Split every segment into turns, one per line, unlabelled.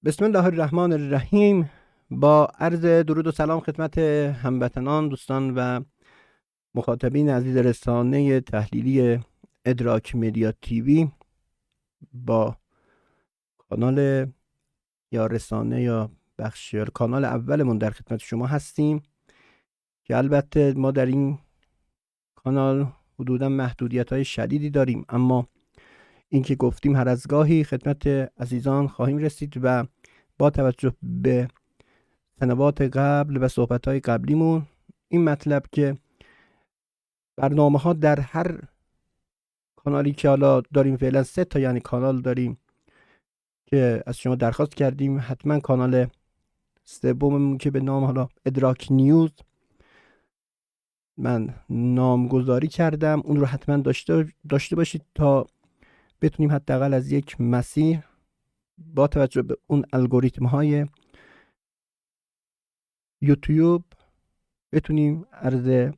بسم الله الرحمن الرحیم. با عرض درود و سلام خدمت هموطنان، دوستان و مخاطبین عزیز رسانه تحلیلی ادراک مدیا تیوی، با کانال یا رسانه یا بخش یا کانال اولمون در خدمت شما هستیم که البته ما در این کانال حدودا محدودیت‌های شدیدی داریم، اما این که گفتیم هر از گاهی خدمت عزیزان خواهیم رسید و با توجه به سنوات قبل و صحبت‌های قبلیمون این مطلب که برنامه‌ها در هر کانالی که حالا داریم، فعلا 3 تا یعنی کانال داریم که از شما درخواست کردیم حتما کانال سوممون که به نام حالا ادراک نیوز من نامگذاری کردم، اون رو حتما داشته باشید تا بتونیم حداقل از یک مسیر با توجه به اون الگوریتم‌های یوتیوب بتونیم عرض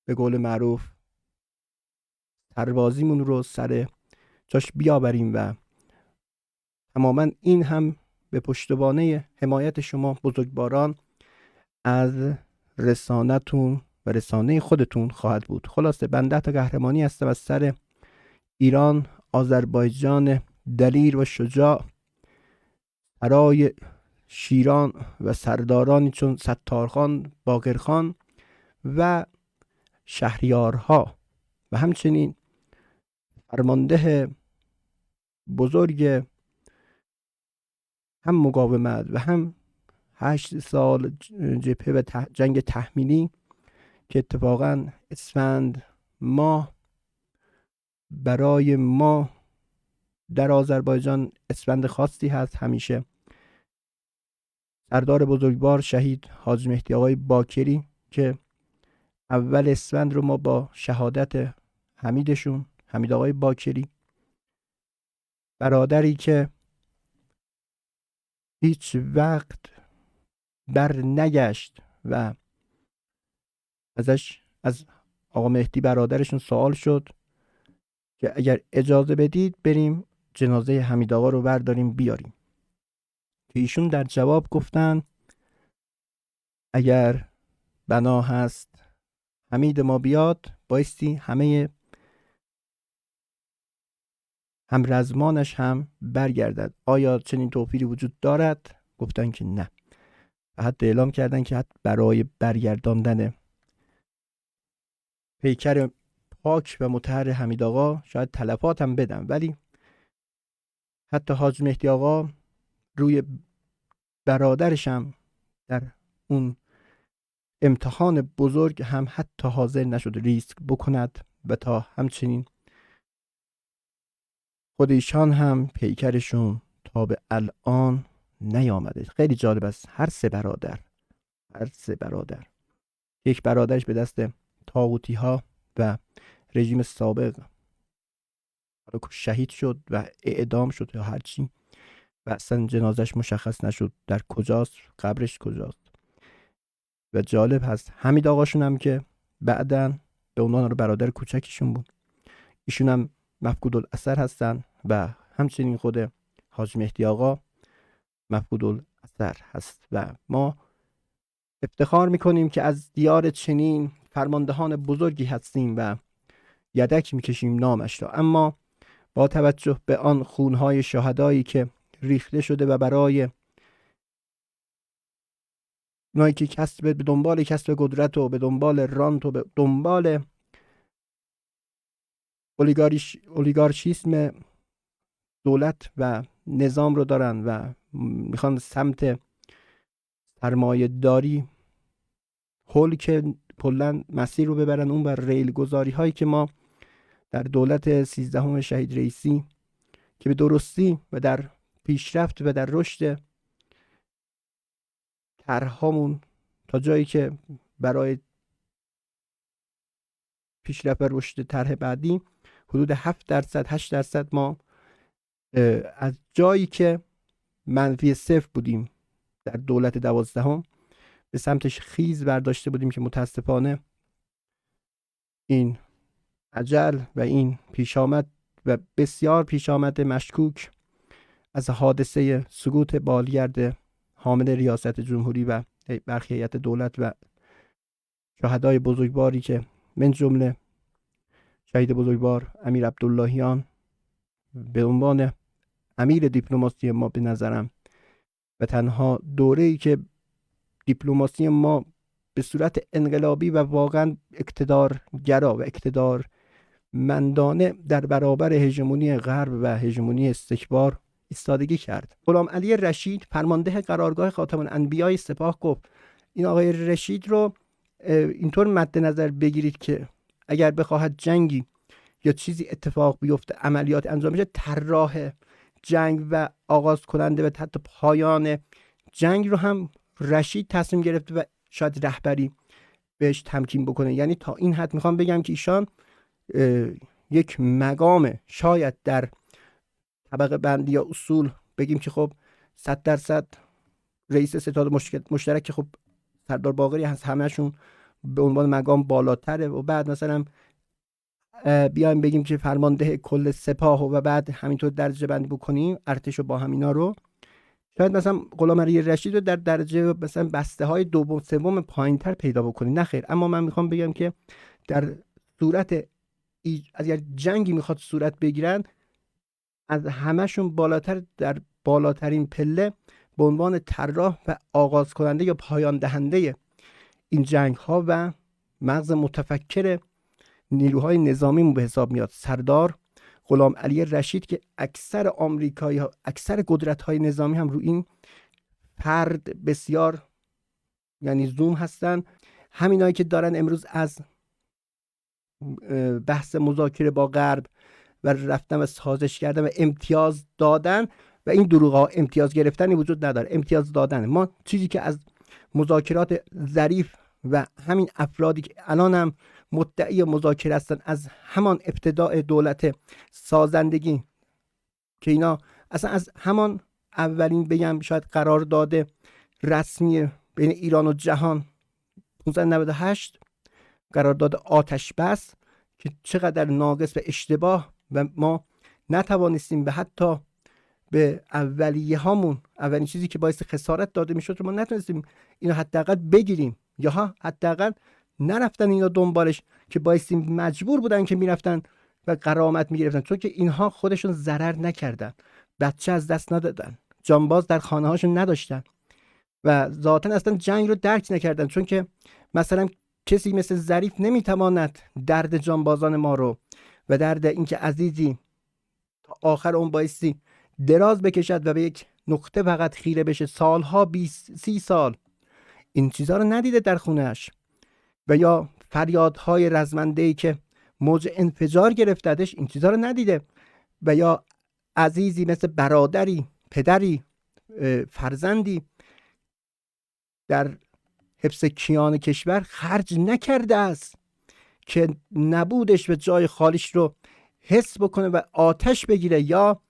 به قول معروف سربازیمون رو سر جاش بیاوریم و تماما این هم به پشتوانه حمایت شما بزرگواران از رسانتون و رسانه خودتون خواهد بود. خلاصه بنده تا قهرمانی هستم از سر ایران، آذربایجان دلیر و شجاع، برای شیران و سردارانی چون ستارخان، باقرخان و شهریارها و همچنین فرمانده بزرگ هم مقاومت و هم 8 سال جبهه و جنگ تحمیلی که اتفاقا اسفند ماه برای ما در آذربایجان اسفند خاصی هست. همیشه سردار بزرگوار شهید حاج مهدی آقای باکری که اول اسفند رو ما با شهادت حمید آقای باکری، برادری که هیچ وقت بر نگشت و از آقا مهدی برادرشون سوال شد که اگر اجازه بدید بریم جنازه حمید آقا رو برداریم بیاریم، که ایشون در جواب گفتن اگر بنا هست حمید ما بیاد بایستی همه همرزمانش هم برگردد. آیا چنین توفیری وجود دارد؟ گفتن که نه. و حتی اعلام کردن که حتی برای برگرداندن پیکر پاک و مطهر حمید آقا شاید تلفات هم بدن، ولی حتی حاج مهدی آقا روی برادرش هم در اون امتحان بزرگ هم حتی حاضر نشد ریسک بکند و تا همچنین خود ایشان هم پیکرشون تا به الان نیامده. خیلی جالب است. هر سه برادر، یک برادرش به دست طاغوتی ها و رژیم سابق شهید شد و اعدام شد یا هرچی و اصلا جنازش مشخص نشد در کجاست، قبرش کجاست. و جالب هست حمید آقاشون هم که بعداً به عنوان برادر کوچکشون بود، ایشون هم مفقود الاثر هستن و همچنین خود حاج مهدی آقا مفقود الاثر هست و ما افتخار میکنیم که از دیار چنین فرماندهان بزرگی هستیم و یدک میکشیم نامش را. اما با توجه به آن خونهای شهدایی که ریخته شده و برای اونایی که به دنبال کسب قدرت و به دنبال رانت و به دنبال اولیگارشیسم دولت و نظام رو دارن و میخوان سمت سرمایه داری که کلا مسیر رو ببرن اون بر ریل گذاری هایی که ما در دولت 13 شهید رئیسی که به درستی و در پیشرفت و در رشد طرحهامون تا جایی که برای پیشرفت و رشد طرح بعدی حدود 7% 8% ما از جایی که -0 بودیم در دولت 12 به سمتش خیز برداشته بودیم که متاسفانه این اجل و این پیش آمد و بسیار پیش آمد مشکوک از حادثه سقوط بالگرد حامل ریاست جمهوری و برخی هیئت دولت و شهدای بزرگواری که من جمله شهید بزرگوار امیر عبداللهیان به عنوان امیر دیپلماسی ما به نظرم و تنها دوره‌ای که دیپلماسی ما به صورت انقلابی و واقعا اقتدارگرا و اقتدار مندانه در برابر هژمونی غرب و هژمونی استکبار ایستادگی کرد. غلام علی رشید فرمانده قرارگاه خاتم الانبیاء سپاه گفت این آقای رشید رو اینطور مد نظر بگیرید که اگر بخواهد جنگی یا چیزی اتفاق بیفته، عملیات انجام بشه، طراح جنگ و آغاز کننده و حتی پایان جنگ رو هم رشید تصمیم گرفته و شاید رهبری بهش تمکین بکنه. یعنی تا این حد میخوام بگم که ایشان یک مقام شاید در طبقه بندی یا اصول بگیم که خب 100% رئیس ستاد مشترک که خب سردار باقری هست، همهشون به عنوان مقام بالاتره و بعد مثلا بیایم بگیم که فرمانده کل سپاه و بعد همینطور درجه بندی بکنیم ارتش و با همینا رو، شاید مثلا غلام علی رشید رو در درجه مثلا بسته های دوم سوم پایینتر پیدا بکنیم. نه خیر، اما من میخوام بگم که در صورت اگر جنگی میخواد صورت بگیرن، از همهشون بالاتر در بالاترین پله به عنوان طراح و آغاز کننده یا پایان دهنده این جنگ ها و مغز متفکر نیروهای نظامی به حساب میاد سردار غلام علی رشید که اکثر آمریکایی ها، اکثر قدرت های نظامی هم رو این فرد بسیار یعنی زوم هستن. همینایی که دارن امروز از بحث مذاکره با غرب و رفتن و سازش کردن و امتیاز دادن و این دروغ ها، امتیاز گرفتنی وجود نداره، امتیاز دادن. ما چیزی که از مذاکرات ظریف و همین افرادی که الان هم مدعی مذاکره هستن از همان ابتداء دولت سازندگی که اینا اصلا از همان اولین بگم شاید قرارداد رسمی بین ایران و جهان 1998 قرارداد آتش بس که چقدر ناقص و اشتباه و ما نتوانستیم به حتی به اولیه هامون، اولین چیزی که باعث خسارت داده میشد رو ما نتونستیم اینو حداقل بگیریم، یا حداقل نرفتن اینا دنبالش که باعث مجبور بودن که میرفتن و غرامت میگرفتن، چون که اینها خودشون ضرر نکردن، بچه از دست ندادن، جانباز در خانه هاشون نداشتن و ذاتاً اصلا جنگ رو درک نکردن، چون که مثلا کسی مثل ظریف نمیتواند درد جانبازان ما رو و درد اینکه عزیزی تا آخر اون بایستی دراز بکشد و به یک نقطه فقط خیره بشه سالها 20-30 سال این چیزها رو ندیده در خونهش، و یا فریادهای رزمنده‌ای که موج انفجار گرفتدش این چیزها رو ندیده، و یا عزیزی مثل برادری، پدری، فرزندی در حفظ کیان کشور خرج نکرده است که نبودش و جای خالیش رو حس بکنه و آتش بگیره، یا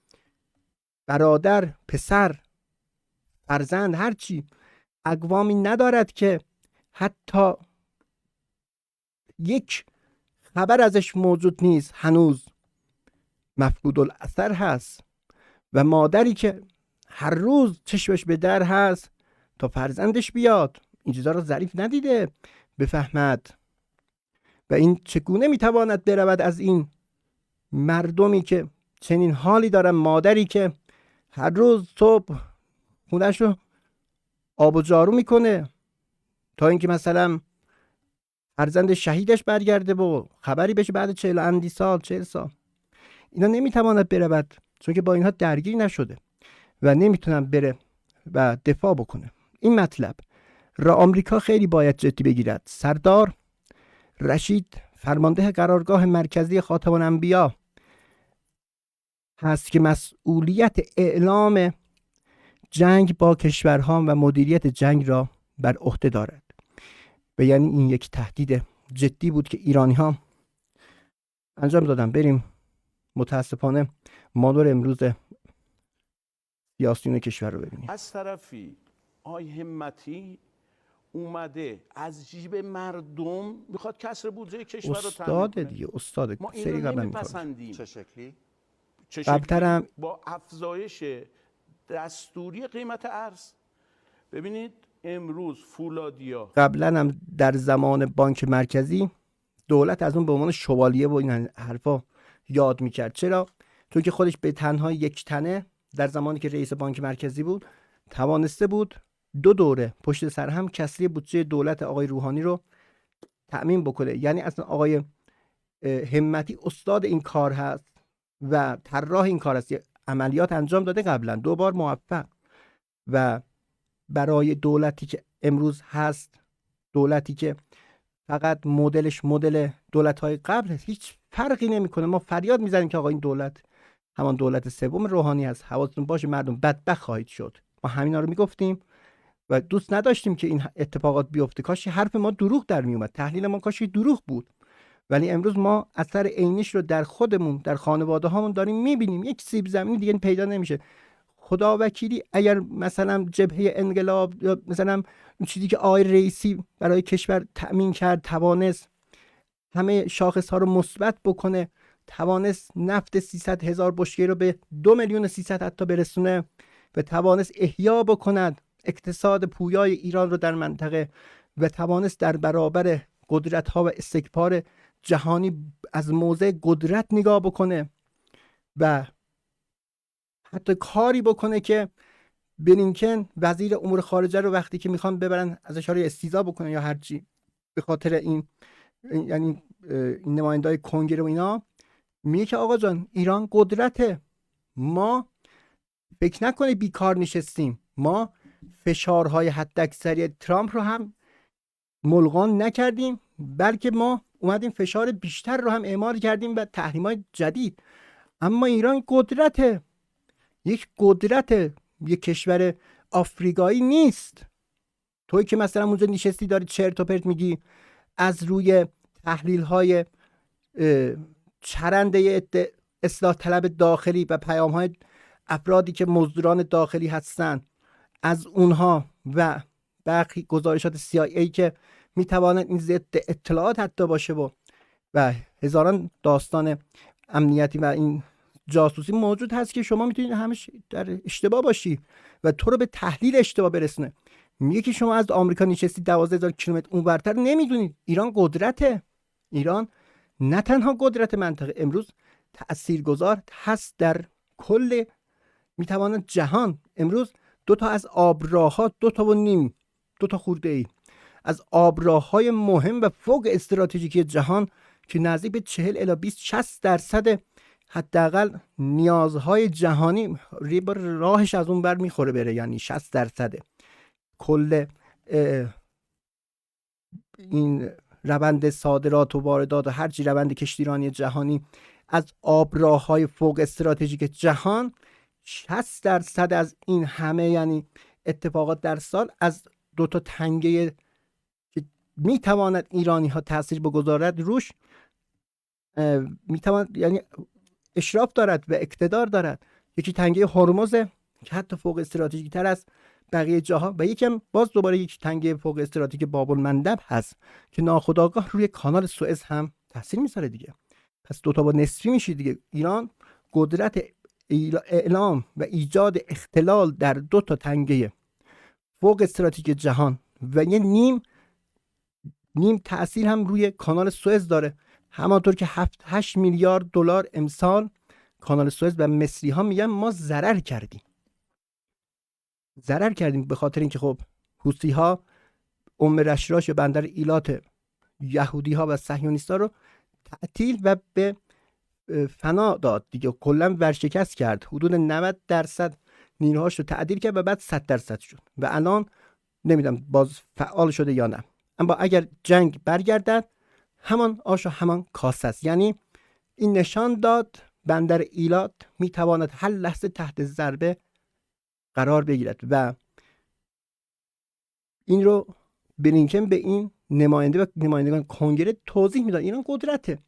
برادر، پسر، فرزند، هرچی اقوامی ندارد که حتی یک خبر ازش موجود نیست، هنوز مفقود الاثر هست، و مادری که هر روز چشمش به در هست تا فرزندش بیاد. این چیزا رو ظریف ندیده بفهمد و این چگونه میتواند برود از این مردمی که چنین حالی دارن، مادری که هر روز صبح خونش رو آب و جارو میکنه تا اینکه مثلا فرزند شهیدش برگرده و خبری بشه بعد 40 سال. اینا نمیتواند برود چون که با اینها درگیر نشده و نمیتونن بره و دفاع بکنه. این مطلب را آمریکا خیلی باید جدی بگیرد. سردار رشید فرمانده قرارگاه مرکزی خاتم الانبیاء هست که مسئولیت اعلام جنگ با کشورها و مدیریت جنگ را بر عهده دارد. و یعنی این یک تهدید جدی بود که ایرانی ها انجام دادن. بریم متاسفانه مادر امروز سیاسیون کشور رو ببینیم.
از طرفی آی همتی اومده از جیب مردم میخواد کسر بودجه کشور رو تامین کنه.
دیگه استاد
ما
سری
اینو
قبلا
نمیپسندیم.
چه شکلی؟ قبلترم
با افزایش دستوری قیمت ارز. ببینید امروز فولادیا
قبلا هم در زمان بانک مرکزی دولت از اون به عنوان شوالیه و این حرفا یاد میکرد. چرا؟ چون که خودش به تنها یک تنه در زمانی که رئیس بانک مرکزی بود توانسته بود 2 دوره پشت سر هم کسری بودجه دولت آقای روحانی رو تأمین بکنه. یعنی اصلا آقای همتی استاد این کار هست و طراح این کار هست. عملیات انجام داده قبلا 2 بار موفق. و برای دولتی که امروز هست، دولتی که فقط مدلش مدل دولت‌های قبل، هیچ فرقی نمی‌کنه. ما فریاد میزنیم که آقا این دولت همان دولت سوم روحانی است، حواستون باشه مردم بدبخت خواهید شد. ما همینا رو میگفتیم و دوست نداشتیم که این اتفاقات بیفته. کاش حرف ما دروغ در میومد، تحلیل ما کاش دروغ بود. ولی امروز ما اثر عینیش رو در خودمون، در خانواده هامون داریم میبینیم. یک سیب زمینی دیگه پیدا نمیشه. خدا وکیلی اگر مثلا جبهه انقلاب یا مثلا اون چیزی که آقای رئیسی برای کشور تأمین کرد توانست همه شاخص ها رو مثبت بکنه، توانست نفت 300,000 بشکه رو به 2,300,000 حتی برسونه و توانست احیا بکند اقتصاد پویای ایران رو در منطقه و توانست در برابر قدرت ها و استکبار جهانی از موضع قدرت نگاه بکنه و حتی کاری بکنه که بلینکن وزیر امور خارجه رو وقتی که میخوان ببرن ازش استیضاح بکنه یا هرچی به خاطر این یعنی این نمایندای کنگره و اینا، میگه که آقا جان ایران قدرته، ما فکر نکنه بیکار نشستیم، ما فشارهای حداکثری ترامپ رو هم ملغا نکردیم بلکه ما اومدیم فشار بیشتر رو هم اعمال کردیم و تحریم‌های جدید. اما ایران قدرته، یک قدرت، یک کشور آفریقایی نیست. توی که مثلا اونجا نشستی داری چرت و پرت میگی از روی تحلیل های چرنده اصلاح طلب داخلی و پیام های افرادی که مزدوران داخلی هستن از اونها و برخی گزارشات CIA که میتواند این ضد اطلاعات حتی باشه و هزاران داستان امنیتی و این جاسوسی موجود هست که شما میتونید همش در اشتباه باشی و تو رو به تحلیل اشتباه برسونه. میگه که شما از آمریکا نشستی 12,000 کیلومتر اونورتر نمیدونید ایران قدرته. ایران نه تنها قدرت منطقه، امروز تاثیرگذار هست در کل میتواند جهان. امروز 2 تا از آبراه‌ها 2 تا خورده ای از آبراه‌های مهم و فوق استراتژیکی جهان که نزدیک به 40 الی 20-60% حداقل نیازهای جهانی راهش از اون بر میخوره بره، یعنی 60% کل این روند صادرات و واردات و هرچی روند کشتیرانی جهانی از آبراه‌های فوق استراتژیک جهان 60% از این همه یعنی اتفاقات در سال از 2 تا تنگه که میتواند ایرانی ها تاثیر بگذارد روش میتواند یعنی اشراف دارد و اقتدار دارد. یکی تنگه هرمز که حتی فوق استراتژیک تر از بقیه جاها و یکم باز دوباره یک تنگه فوق استراتژیک باب المندب هست که ناخودآگاه روی کانال سوئز هم تاثیر میذاره دیگه. پس 2 تا با نصفی میشه دیگه. ایران قدرت اعلام و ایجاد اختلال در 2 تا تنگه فوق استراتژیک جهان و یه نیم تأثیر هم روی کانال سوئز داره. همانطور که 7-8 میلیارد دلار امسال کانال سوئز و مصری ها میگن ما ضرر کردیم به خاطر اینکه خب حوثی ها رشراش و بندر ایلات یهودی ها و صهیونیست ها رو تعطیل و به فنا داد دیگه، کلا ورشکست کرد. حدود 90% نیروهاش رو تعدیل کرد و بعد 100% شد و الان نمیدونم باز فعال شده یا نه. اما اگر جنگ برگردد همان آش و همان کاسه است. یعنی این نشان داد بندر ایلات میتواند هر لحظه تحت ضربه قرار بگیرد و این رو بلینکن به این نماینده و نمایندگان کنگره توضیح میداد. ایران قدرته،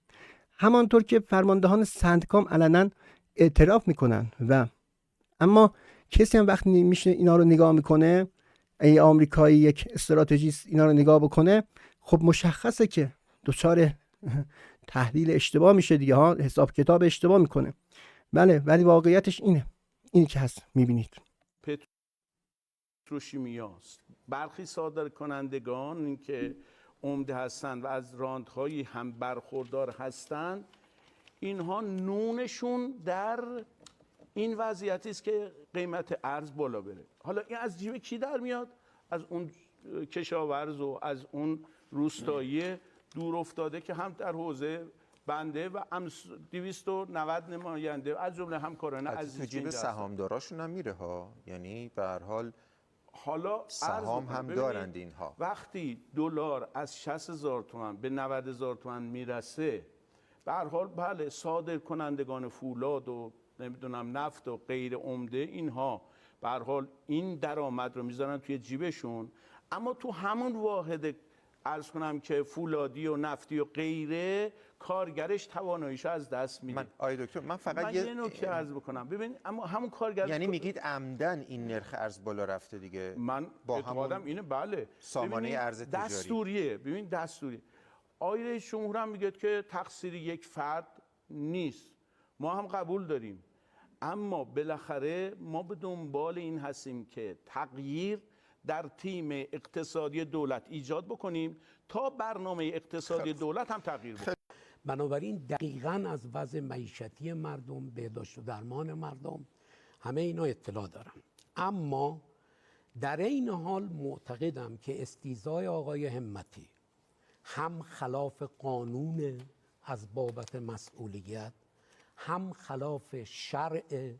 همانطور که فرماندهان سندکام علنا اعتراف میکنن. و اما کسی هم وقتی میشه اینا رو نگاه میکنه، ای آمریکایی یک استراتژیست اینا رو نگاه بکنه، خب مشخصه که دچار تحلیل اشتباه میشه دیگه ها، حساب کتاب اشتباه میکنه. بله، ولی واقعیتش اینه که هست میبینید.
پتروشیمیاست. برخی صادر کنندگان این که عمده هستند و از راندهایی هم برخوردار هستند، اینها نونشون در این وضعیتی است که قیمت ارز بالا بره. حالا این از جیب کی در میاد؟ از اون کشاورز و از اون روستایی دور افتاده که هم در حوزه بنده و 290 نماینده از جمله همکاران عزیز
تو جیب سهامداراشون هم میره ها، یعنی به هر حال
حالا
سهام هم دارند اینها.
وقتی دلار از 60,000 تومان به 90,000 تومان میرسه، به هر حال بله صادر کنندگان فولاد و نمیدونم نفت و غیر عمده اینها به هر حال این درآمد رو میذارن توی جیبشون، اما تو همون واحد عرض کنم که فولادی و نفتی و غیره کارگرش تواناییش از دست میده.
من فقط
یه نکته عرض بکنم. ببین اما همون کارگر،
یعنی میگید عمدن این نرخ ارز بالا رفته دیگه؟
من با اعتقادم اینه بله.
سامانه ارز تجاری
دستوریه. ببین دستوری. آیه رئیس جمهور هم میگه که تقصیر یک فرد نیست. ما هم قبول داریم. اما بالاخره ما به دنبال این هستیم که تغییر در تیم اقتصادی دولت ایجاد بکنیم تا برنامه اقتصادی دولت هم تغییر بکنه.
بنابراین دقیقاً از وضع معیشتی مردم، بهداشت و درمان مردم همه اینا اطلاع دارم. اما در این حال معتقدم که استیضاح آقای همتی هم خلاف قانون از بابت مسئولیت، هم خلاف شرع،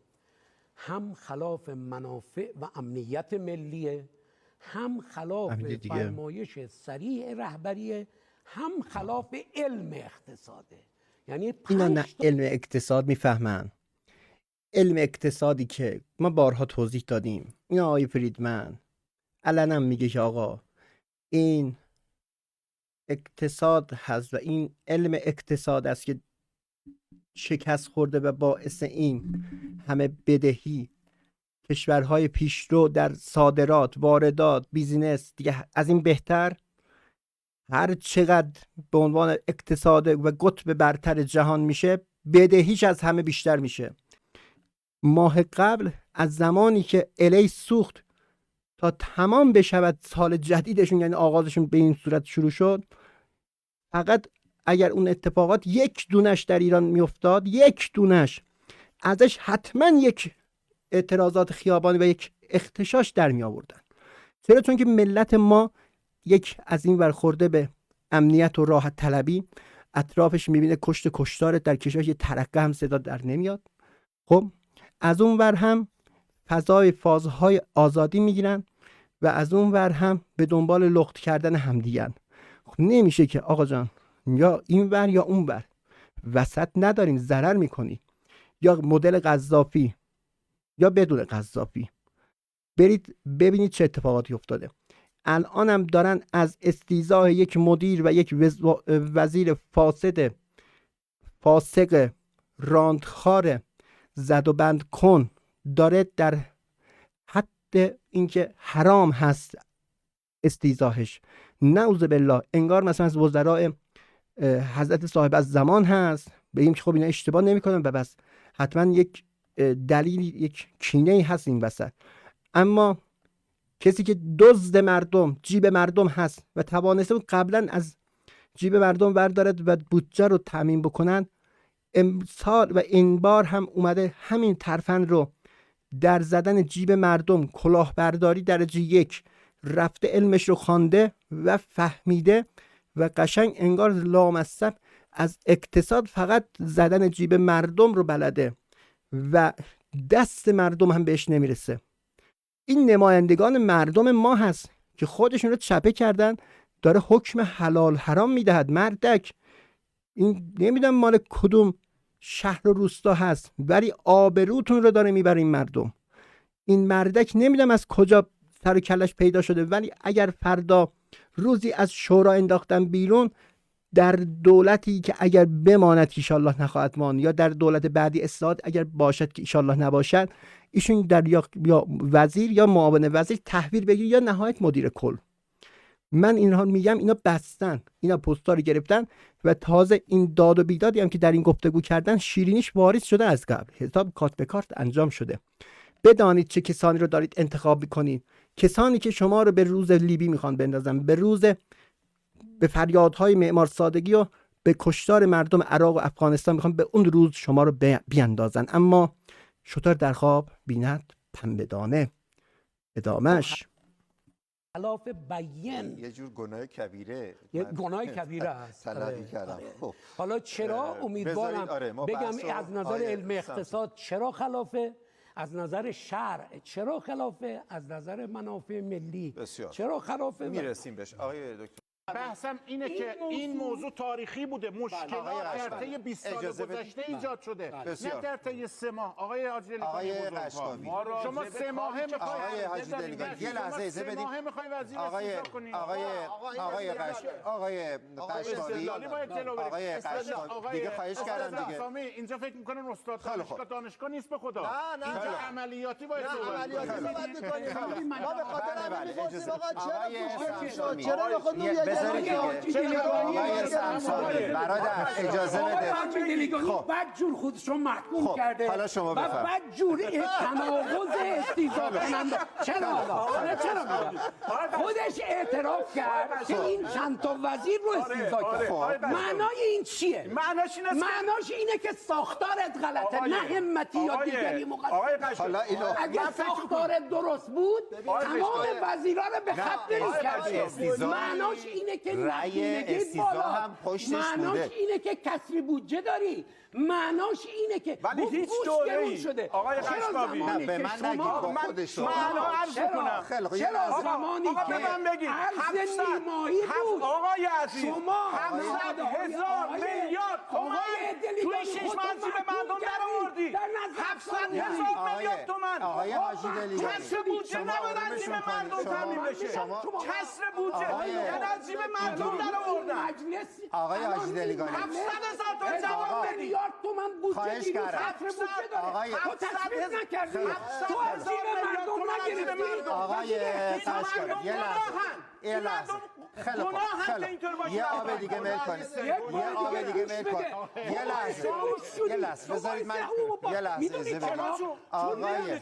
هم خلاف منافع و امنیت ملیه، هم خلاف فرمایش صریح رهبریه، هم خلاف علم اقتصاده. یعنی
اینا نه علم اقتصاد میفهمن. علم اقتصادی که ما بارها توضیح دادیم، این آقای فریدمن علنا میگه که آقا این اقتصاد هست و این علم اقتصاد است که شکست خورده و باعث این همه بدهی کشورهای پیشرو در صادرات، واردات، بیزینس، دیگه از این بهتر هر چقدر به عنوان اقتصاد و قطب برتر جهان میشه، بدهیش از همه بیشتر میشه. ماه قبل از زمانی که الی سوخت تا تمام بشود سال جدیدشون، یعنی آغازشون به این صورت شروع شد، فقط اگر اون اتفاقات یک دونش در ایران میافتاد، یک دونش، ازش حتما یک اعتراضات خیابانی و یک اختشاش در می آوردن. چرا؟ چون که ملت ما یک از این ور خورده به امنیت و راحت طلبی، اطرافش میبینه کشت کشتار، در کشورش یه ترقه هم صدا در نمیاد. خب از اون ور هم فازهای آزادی میگیرن و از اون ور هم به دنبال لخت کردن همدیگن. خب نمیشه که آقا جان یا این ور یا اون ور، وسط نداریم، ضرر میکنی. یا مدل قذافی یا بدون قذافی، برید ببینید چه اتفاقاتی افتاده. الان هم دارن از استیضاح یک مدیر و یک وزیر فاسق راندخار زد و بند کن داره در حد اینکه حرام هست استیضاحش. نعوذ بالله، انگار مثلا از وزرای حضرت صاحب از زمان هست، بگیم که خب اینا اشتباه نمی‌کنن و بس حتما یک دلیل، یک کینه هست این وسط. اما کسی که دزد مردم، جیب مردم هست و توانسته بود قبلا از جیب مردم بردارد و بودجه رو تامین بکنن، امسال و این بار هم اومده همین ترفند رو در زدن جیب مردم، کلاهبرداری درجه یک، رفته علمش رو خوانده و فهمیده و قشنگ انگار لامصب از اقتصاد فقط زدن جیب مردم رو بلده و دست مردم هم بهش نمیرسه. این نمایندگان مردم ما هست که خودشون رو چپه کردن، داره حکم حلال حرام میدهد. مردک این نمیدونم مال کدوم شهر و روستا هست، ولی آبروتون رو داره میبره این مردم. این مردک نمیدونم از کجا سر و کلش پیدا شده، ولی اگر فردا روزی از شورا انداختن بیرون، در دولتی که اگر بماند که ایشالله نخواهد ماند، یا در دولت بعدی اصلاحات اگر باشد که ایشالله نباشد، ایشون در یا وزیر یا معاون وزیر تحویل بگیر یا نهایت مدیر کل. من اینها میگم اینا بستن، اینا پستا رو گرفتن و تازه این داد و بیدادی هم که در این گفتگو کردن شیرینیش واریز شده از قبل، حساب کارت به کارت انجام شده. بدانید چه کسانی رو دارید انتخاب میکنید کسانی که شما رو به روز لیبی میخوان بندازن، به فریادهای معمار صادقی و به کشتار مردم عراق و افغانستان میخوان به اون روز شما رو بیندازن. اما شتر در خواب بیند پنبه دانه. ادامش
خلاف بیان
یه جور گناه کبیره،
یه
من
گناه کبیره است.
تلقی کردم. خب
حالا چرا امیدوارم
بذارید، ما
بگم
بحث رو
از نظر
آقای
علم اقتصاد چرا خلافه، از نظر شرع چرا خلافه، از نظر منافع ملی
بسیار.
چرا خلافه.
میرسیم بهش. آقای دکتر
بحثم اینه که این موضوع تاریخی بوده، مشکلات
آقای
در
قشقایی.
طی 20 سال
اجازه بدید.
گذشته ایجاد شده،
بسیار.
نه در طی 3 ماه. آقای حاجی
آقای
علی بزرگوار،
قشقایی.
شما 3 ماهه
آقای حاجی دلیگانی یه لحظه اجازه بدید. آقای قشقایی آقای قشقایی دیگه خواهش کردم دیگه.
اینجا فکر میکنن استاد
خیلی خوب.
دانشگاه نیست به خدا.
نه
اینجا عملیاتی باید
صحبت می‌کنیم. ما به خاطر همین می‌پرسیم آقا
چرا
به خود
آقای سمساری برادر اجازه بده.
خب بد جور خودشو محکوم
خب،
کرده
حالا شما
و
بفرمایید.
بد جور تناقض استیضاح کننده. چرا خودش اعتراف کرد که این چند تا وزیر رو استیضاح کرد. معنای این چیه؟ معناش اینه که ساختارت غلطه، نه همتی یا دیگری مقصر.
حالا اینو
اگه ساختارت درست بود تمام وزیرا رو به خط نمی‌کردی. معناش اینه که
رأی استیضاح هم پشتش
معناش
بوده.
اینه که کسری بودجه داری. معناش اینه که
ولی هیچ
گرون شده.
آقای
چرا
قشقایی
زمانی
به
که
من
شما
نگید، با خودشون.
معنا عرض کنم.
خیلی خوب.
چرا زمانی
آقا
که
به من بگید،
ارز نیمایی بود
آقای عزیز،
شما
700,000 میلیارد تومن توی 6 ماه به مردم در آوردی. 700,000 میلیارد تومن
آقای حاجی دلیگانی
کسر بودجه نباید از جیب مردم تامین بشه. کسر بودجه یعنی از جیب مردم در آوردن.
آقای حاجی دلیگانی
700,000 تا جواب بدی.
میلیارد تومن بودجه
خواهش
دیروز
کردم.
کسر بودجه داره.
آقای-
تو تصویب نکردی. تو از جیب مردم نگرفتی.
آقای قشقایی یه لحظه خیلی خوب. یه آب دیگه میل کنید. یه آب دیگه میل کن. یه لحظه بذارید من یه لحظه اجازه بدید. آقای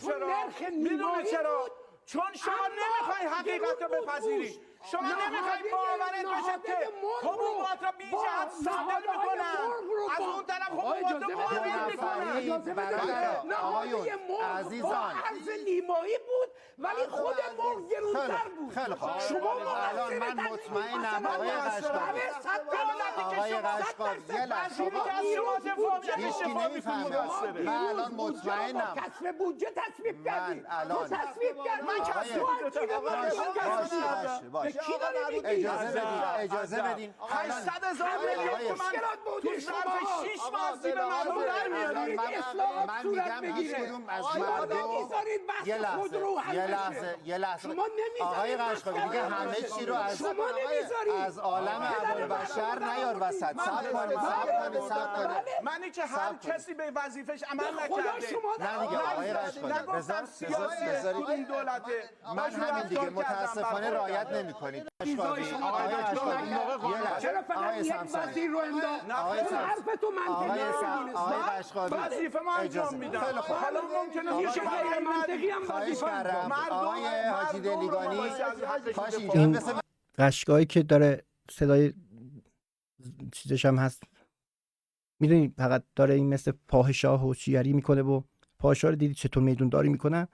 میدونه چرا؟ چون شما نمیخوای حقیقت رو بپذیری. شما نمیخوای باورت بشه که حبوبات را بی جهت صادر میکنن، از اون طرف حبوبات رو قابل میکنن.
آقایون عزیزان
ارز نیمایی بود ولی خود مرغ گرونتر بود.
خیلی خوب.
شما
الان من مطمئنم آقای قشقایی یه لحظه هیچکی نمیفهمه. من الان مطمئنم.
کسر بودجه تصویب کردی.
الان
تو تصویب کردی.
من اجازه بدین
800,000 میلیون تومن تو ظرف 6 ماه زیر مردم در میاری.
من میگم هیچ کدوم از مردم یه لحظه آقای قشقایی دیگه همه چی رو از عالم ابوالبشر نیار وسط. صبر کنید.
منی که هر کسی به وظیفش عمل نکرده.
نه دیگه آقای قشقایی
نگفتم سیاسی کدوم دولته.
من همین دیگه متاسفانه رعایت نمی‌کنید. آقای قشقایی
چرا فقط یک وزیر رو انداخت؟ حرف تو منطقی
آقای قشقایی
وظیفه ما انجام میدم. حالا ممکنه
میشه غیر منطقی هم
خواهش
وظیفه
کردم آقای حاجی دلیگانی کاش اینجا
این
مثل
قشقایی که داره صدای چیزش هم هست، میدونی فقط داره این مثل فاحشه‌ها هوشیاری میکنه و فاحشه‌ها رو دیدی چطور میدون داری میکنن.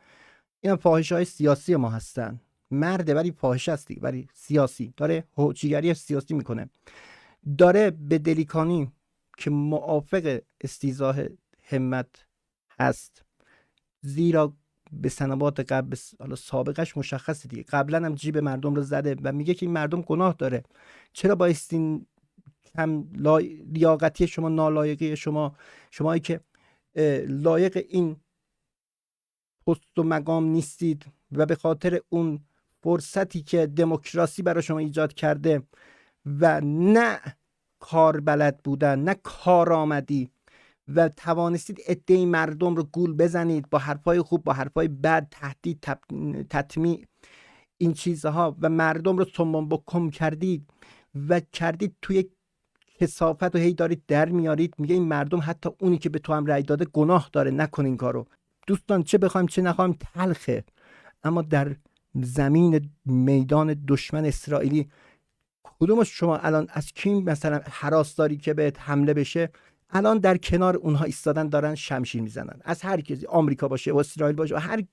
اینا فاحشه‌های سیاسی ما هستن. مرده ولی فاحشه است دیگه، ولی سیاسی داره هوشیاری سیاسی میکنه. داره به دلیکانی که موافق استیضاح همت هست، زیرا به سنوات قبل حالا سابقش مشخصه دیگه، قبلا هم جیب مردم رو زده و میگه که این مردم گناه داره. چرا بایستین کم لیاقتی شما، نالایقی شمایی که لایق این پست و مقام نیستید و به خاطر اون فرصتی که دموکراسی برای شما ایجاد کرده و نه کار بلد بودن، نه کارآمدی و توانستید عده مردم رو گول بزنید با حرفای خوب، با حرفای بد، تهدید، تطمیع، این چیزها و مردم رو صمام بکم کردید و کردید توی کثافت و هی دارید در میارید. میگه این مردم حتی اونی که به تو هم رأی داده گناه داره، نکن این کارو. دوستان چه بخوایم چه نخوایم تلخه، اما در زمین میدان دشمن اسرائیلی، کدومش شما الان از کی مثلا هراس داری که بهت حمله بشه؟ الان در کنار اونها ایستادن دارن شمشیر میزنن، از هر کسی، آمریکا باشه و اسرائیل باشه و هر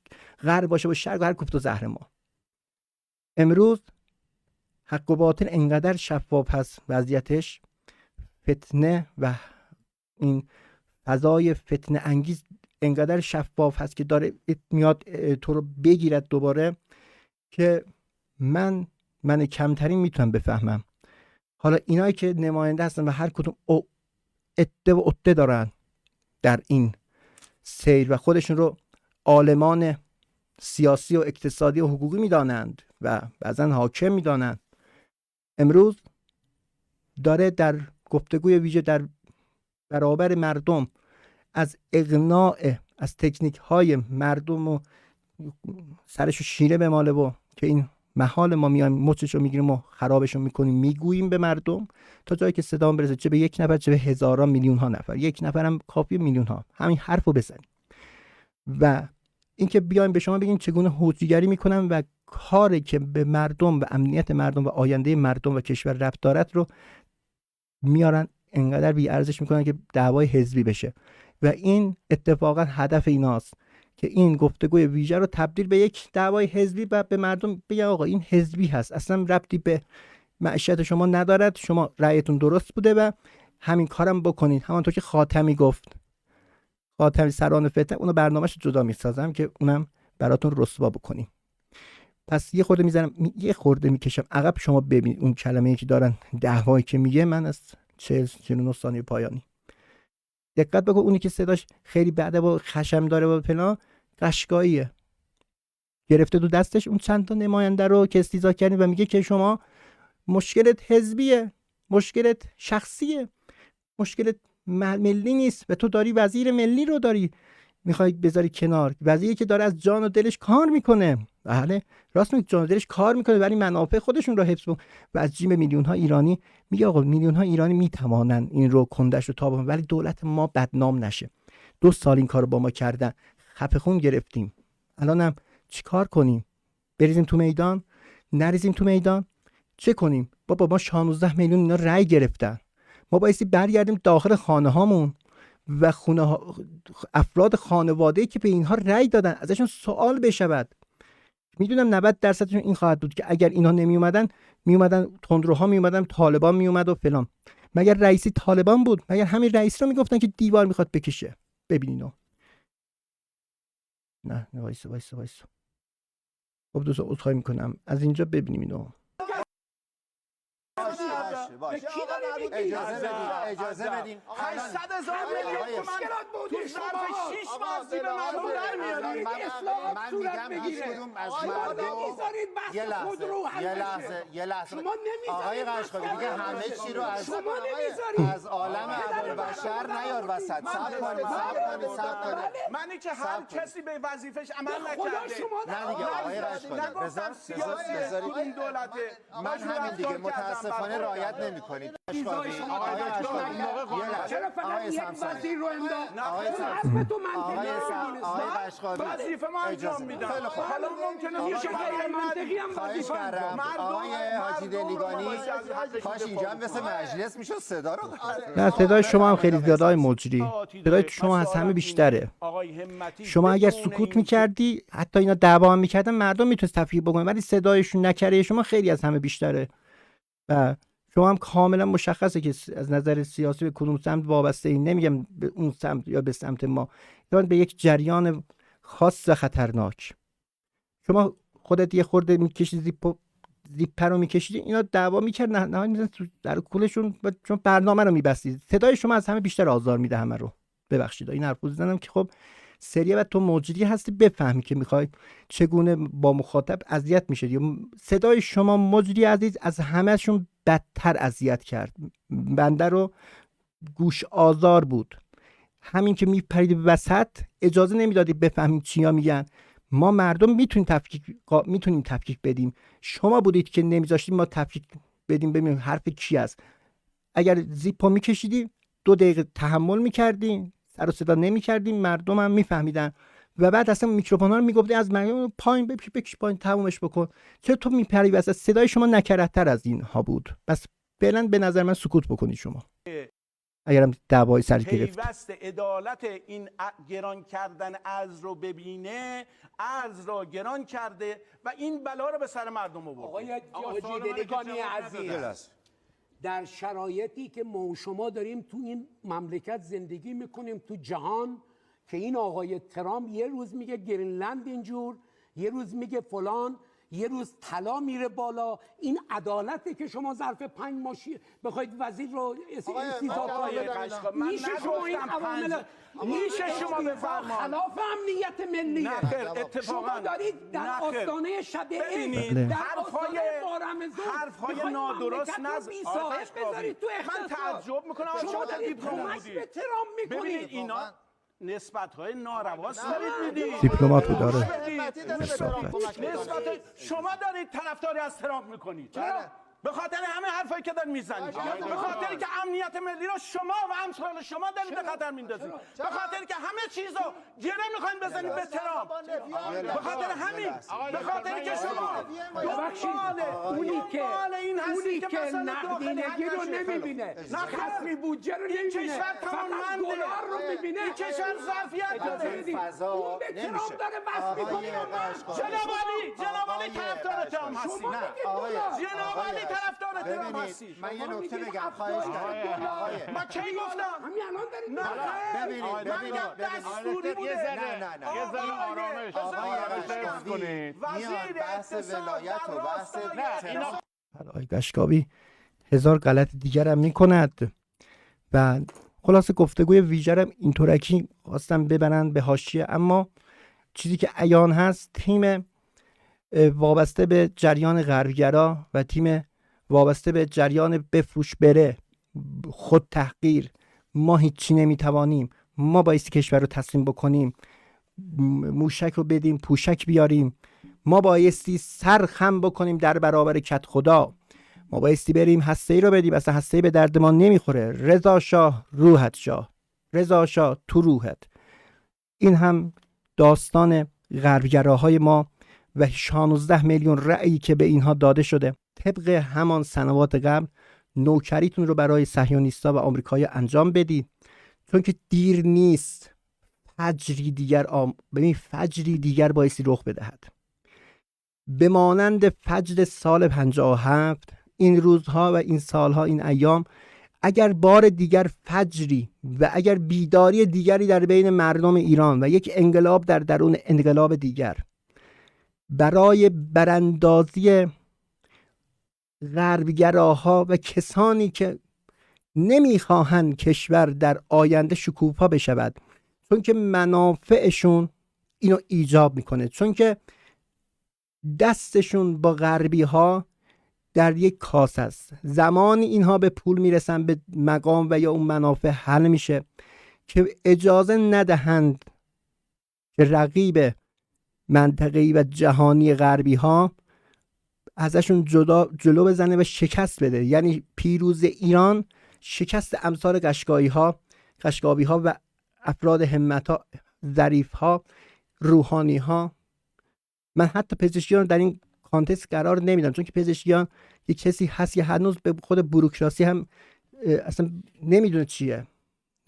غرب باشه و شرق و هر کوفت و زهر ما. امروز حق و باطل انقدر شفاف هست وضعیتش، فتنه و این فضای فتنه انگیز انقدر شفاف هست که داره میاد تو رو بگیرد دوباره، که من کمترین میتونم بفهمم. حالا اینایی که نماینده هستن و هر کدوم عده و عده دارن در این سیر و خودشون رو عالمان سیاسی و اقتصادی و حقوقی میدانند و بعضا حاکم میدانند، امروز داره در گفتگوی ویژه در برابر مردم از اقناع، از تکنیک های مردم و سرشو شیره بماله و که این محال ما میایم مچشو میگیریم و خرابشو میکنیم، میگوییم به مردم تا جایی که صدام برسه، چه به یک نفر چه به هزاران میلیون ها نفر، یک نفرم کافی میلیون ها، همین حرفو بزنیم و اینکه بیایم به شما بگیم چگونه حوثیگری میکنن و کاری که به مردم و امنیت مردم و آینده مردم و کشور ربط دارد رو میارن انقدر بی ارزش میکنن که دعوای حزبی بشه. و این اتفاقا هدف ایناست که این گفتگوی ویژه رو تبدیل به یک دعوای حزبی و به مردم بگن آقا این حزبی هست، اصلا ربطی به معیشت شما ندارد، شما رأیتون درست بوده و همین کارم بکنید. همونطور که خاتمی گفت، خاتمی سران فتنه، اونو برنامه‌اش جدا میسازم که اونم براتون رسوا بکنیم. پس یه خورده میزنم، یه خورده میکشم عقب، شما ببینید اون کلمه‌ای که دارن، دعوایی که میگه، من از 49 ثانیه پایانی دقت بکن، اونی که صداش خیلی بعده و خشم داره و فلان، قشقاییه، گرفته تو دستش اون چند تا نماینده رو که استیضاح کردین و میگه که شما مشکلت حزبیه، مشکلت شخصیه، مشکلت ملی نیست و تو داری وزیر ملی رو داری میخوای بذاری کنار، وزیری که داره از جان و دلش کار میکنه. بله راست میگه، جان و دلش کار میکنه ولی منافع خودشون رو حفظ و از جیب میلیون ها ایرانی میگه آقا میلیون ها ایرانی میتوانن این رو کندش رو تابون، ولی دولت ما بدنام نشه. 2 سال این کارو با ما کردن، خفه خون گرفتیم، الانم چیکار کنیم؟ بریزیم تو میدان؟ نریزیم تو میدان؟ چه کنیم؟ بابا ما 16 میلیون اینا رأی گرفتن، ما بایستی برگردیم داخل خانه هامون و افراد خانواده‌ای که به اینها رأی دادن ازشون سوال بشود. میدونم 90% این خواهد بود که اگر اینها نمی اومدن تندروها می اومدن، طالبان می اومد و فلان. مگر رئیسی طالبان بود؟ مگر همین رئیس رو میگفتن که دیوار میخواد بکشه؟ ببینینو. نه وایسا. خب دوستان عذرخواهی میکنم، از اینجا ببینیم اینو.
اجازه بدین
800,000 میلیون تومان تو ظرف 6 ماه زیر مردم در میارید.
من میگم هیچ کدوم از مردم یه لحظه آقای قشقایی دیگه همه چی رو از عالم ابوالبشر نیار وسط. صبر کنید.
منی که هر کسی به وظیفش عمل نکرده.
نه دیگه آقای قشقایی
نگفتم سیاسی این دولته.
من همین دیگه متاسفانه رعایت نمی‌کنید. آقای قشقایی
وظیفه من انجام میدم. حالا ممکنه
خواهش کردم آقای حاجی دلیگانی کاش اینجا هم مثل مجلس میشد صدا رو.
نه صدای شما هم خیلی زیاده های مجری، صدای شما از همه بیشتره. شما اگر سکوت میکردی حتی اینا دعوا هم میکردن مردم میتونست تفکیک بکنه، ولی صدایشون نکره شما خیلی از همه بیشتره و شما هم کاملا مشخصه که از نظر سیاسی به کدوم سمت وابسته این. نمیگم به اون سمت یا به سمت ما، یا به یک جریان خاص خطرناک. شما خودت یه خورده میکشی زیپ رو میکشیدی، اینا دعوا میکرد، نه میزن در کولشون، چون برنامه رو میبستید. صدای شما از همه بیشتر آزار میده همه رو. ببخشید این حرفو زدم که خب سریع و تو مجری هستی بفهمی که میخوای چگونه با مخاطب اذیت میشه. یا صدای شما مجری عزیز از همهشون بدتر اذیت کرد، بنده رو گوش آزار بود. همین که میپریدی وسط اجازه نمیدادی بفهمیم چیا میگن. ما مردم میتونیم تفکیک بدیم، شما بودید که نمیذاشتید ما تفکیک بدیم ببینیم حرف کی است. اگر زیپو میکشیدی 2 دقیقه تحمل میکردیم، سر و صدا نمیکردیم، مردم هم میفهمیدن و بعد اصلا میکروفونا رو میگفتی از من پایین بکش پایین تمومش بکن. چرا تو میپری وسط؟ صدای شما نکرت‌تر از اینها بود. پس فعلا به نظر من سکوت بکنی شما، اگرم دعوای سر گرفت.
پیوست عدالت این گران کردن ارز رو ببینه، ارز را گران کرده و این بلا رو به سر مردم آورده.
آقای جاجیدگانی عزیز، در شرایطی که ما و شما داریم تو این مملکت زندگی میکنیم تو جهان، که این آقای ترامپ یه روز میگه گرینلند اینجور، یه روز میگه فلان، یه روز طلا میره بالا، این عدالته که شما ظرف 5 ماه بخواید وزیر رو استیضاح کنید؟ میشه شما این عوامل میشه شما بفرمایید خلاف امنیت ملی؟ شما دارید در آستانه شب عید در آستانه
حرفهای نادرست نزد. من تعجب میکنم شما در دیپلمات
به ترامپ میکنید.
ببینید اینا نسبت‌های نارواست دارید میدید.
دیپلمات بود داره.
شما دارید طرفداری از ترامپ میکنید. چرا؟ به خاطر همه حرفایی که دارید میزنید، به خاطر که امنیت ملی رو شما و امثال شما دارید به خطر میندازید، به خاطر که همه چیزو گره میخواین بزنید به ترامپ، به خاطر همین، به خاطر که شما
اونی که نقدینگی رو نمیبینه، خصمی بودجه رو نمیبینه، فقط دلار رو میبینه،
این کشور ظرفیت داره،
اون به ترامپ داره بس میکنه.
جناب علی طرفدار ترامپ هستی؟ جناب علی طرفدار ترامپ هستی؟
من یه نکته بگم، خواهش کنم.
من کی گفتم؟
همین الان دارید
ببینید
دستوری بوده.
نه
یه ذره آرامش
کنید. میاد بحث ولایت و بحث
آقای قشقابی هزار غلط دیگر هم میکند و خلاص گفتگوی ویژرم اینطورکی خواستم ببرن به حاشیه. اما چیزی که عیان هست، تیم وابسته به جریان غربگرا و تیم وابسته به جریان بفروش بره، خود تحقیر، ما هیچی نمیتوانیم، ما بایستی کشور رو تسلیم بکنیم، موشک رو بدیم پوشک بیاریم، ما بایستی سر خم بکنیم در برابر کت خدا، ما بایستی بریم هسته‌ای رو بدیم، اصلا هسته‌ای به درد ما نمیخوره، رضا شاه روحت شاه، رضا شاه تو روحت. این هم داستان غربگراهای ما و 16 میلیون رأیی که به اینها داده شده. طبق همان سنوات قبل نوکریتون رو برای صهیونیست‌ها و آمریکایی‌ها انجام بدید، چون که دیر نیست. فجری دیگر بایستی رخ بدهد، به مانند فجر سال 57. این روزها و این سالها، این ایام، اگر بار دیگر فجری و اگر بیداری دیگری در بین مردم ایران و یک انقلاب در درون انقلاب دیگر برای براندازی غربگراها و کسانی که نمیخواهند کشور در آینده شکوفا بشود، چون که منافعشون اینو ایجاب میکنه، چون که دستشون با غربی ها در یک کاس است. زمانی اینها به پول میرسن، به مقام و یا اون منافع حل میشه که اجازه ندهند که رقیب منطقه‌ای و جهانی غربی ها ازشون جلو بزنه و شکست بده. یعنی پیروز ایران شکست امثال قشقابی ها و افراد همت ها، ظریف ها، روحانی ها. من حتی پزشکیان در این کانتکست قرار نمیدم، چون که پزشکیان یک کسی هست که هنوز به خود بوروکراسی هم اصلا نمیدونه چیه.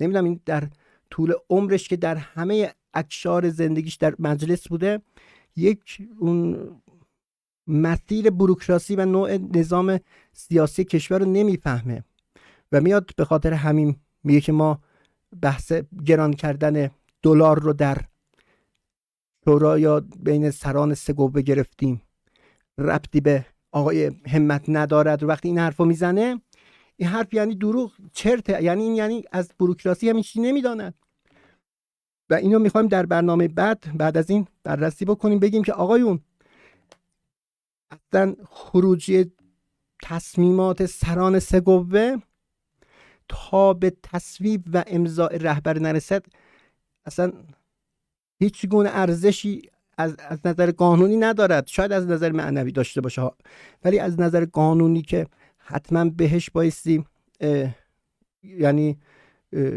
نمیدونم این در طول عمرش که در همه اقشار زندگیش در مجلس بوده، یک اون مسیر بوروکراسی و نوع نظام سیاسی کشور رو نمیفهمه و میاد به خاطر همین میگه که ما بحث گران کردن دلار رو در شورا یا بین سران سه قوه گرفتیم، ربطی به آقای همت ندارد. و وقتی این حرفو میزنه، این حرف یعنی دروغ، چرته، یعنی از بوروکراسی هم چیزی نمیداند. و اینو میخوایم در برنامه بعد از این بررسی بکنیم، بگیم که آقایون اصلا خروجی تصمیمات سران سه قوه تا به تصویب و امضاء رهبر نرسد اصلا هیچ گونه ارزشی از نظر قانونی ندارد. شاید از نظر معنوی داشته باشه، ولی از نظر قانونی که حتما بهش بایستی یعنی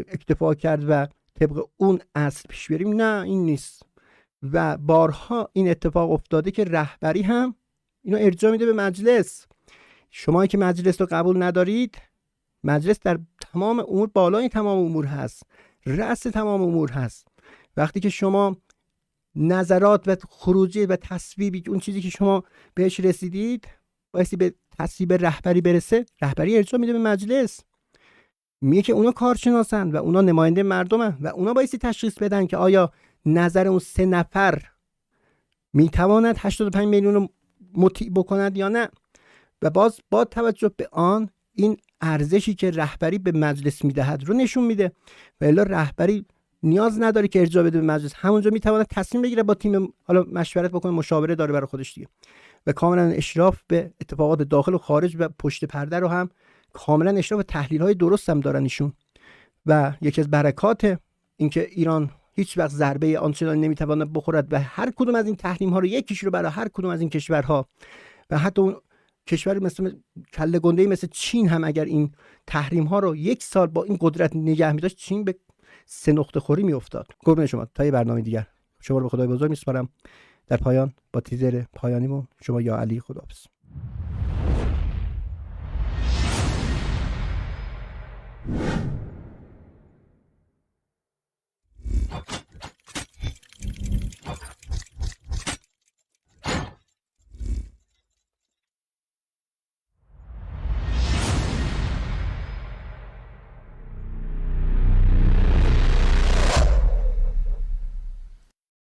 اکتفا کرد و طبق اون اصل پیش بریم، نه این نیست. و بارها این اتفاق افتاده که رهبری هم اینو ارجاع میده به مجلس. شما که مجلس رو قبول ندارید، مجلس در تمام امور بالای تمام امور هست، رأس تمام امور هست. وقتی که شما نظرات و خروجی و تصویبی، اون چیزی که شما بهش رسیدید بایستی به تصویب رهبری برسه، رهبری ارجاع میده به مجلس، میگه که اونا کارشناسن و اونا نماینده مردمن و اونا بایستی تشخیص بدن که آیا نظر اون 3 نفر میتواند 85 میلیون رو مطیع بکند یا نه. و باز با توجه به آن این ارزشی که رهبری به مجلس میدهد رو نشون میده و الا رهبری نیاز نداره که ارجاع بده به مجلس، همونجا میتواند تصمیم بگیره با تیم، حالا مشورت بکنه، مشاوره داره برای خودش دیگه، و کاملا اشراف به اتفاقات داخل و خارج و پشت پرده رو هم کاملا اشراف، تحلیل های درست هم دارن ایشون. و یکی از برکات اینکه ایران هیچ وقت ضربه آنچنانی نمیتواند بخورد و هر کدوم از این تحریم ها رو یکیش رو برای هر کدوم از این کشورها و حتی اون کشور مثل کله گنده مثل چین هم اگر این تحریم ها رو 1 سال با این قدرت نگه می‌داشت، چین به 3 نقطه خوری میافتاد. قربون شما، تا یه برنامه دیگر شما رو به خدای بزرگ میسپارم. در پایان با تیزر پایانیمون شما یا علی، خداحافظ.